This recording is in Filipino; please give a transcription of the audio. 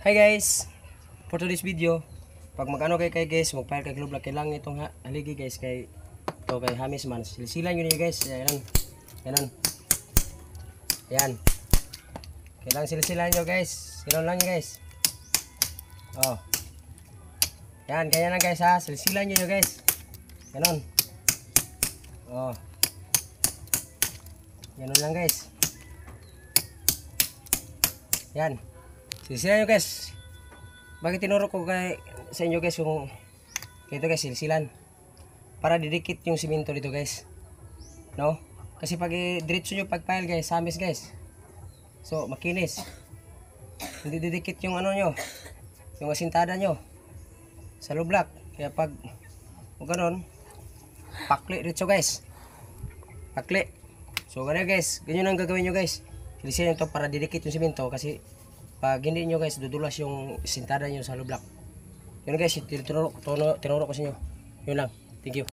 Hi guys, for today's video, pag mag-ano kay guys, mag-file kay Club Lock, kailangan itong haligi guys, kay ito kay Hamis man. Silsilan nyo niyo guys, yan, yan, yan. Kailangan silsilan nyo guys, sinon lang nyo guys. Oh, yan, kaya lang guys ha, silsilan nyo guys. Ganon. Oh, ganon lang guys. Yan. Silsilan nyo guys. Bakit tinuro ko sa inyo guys yung ito guys, silsilan. Para didikit yung simento dito guys. No? Kasi pag diretso nyo pagpile guys, samis guys. So, makinis. Hindi didikit yung ano nyo. Yung asintada nyo. Sa lublak. Kaya pag ganon, pakli diretso guys. Pakli. So, ganyan guys. Ganyan ang gagawin nyo guys. Silsilan ito para didikit yung simento kasi pag hindi nyo guys dudulas yung sintada nyo sa lublak. Yun guys, tinuro ko sa inyo. Yun lang. Thank you.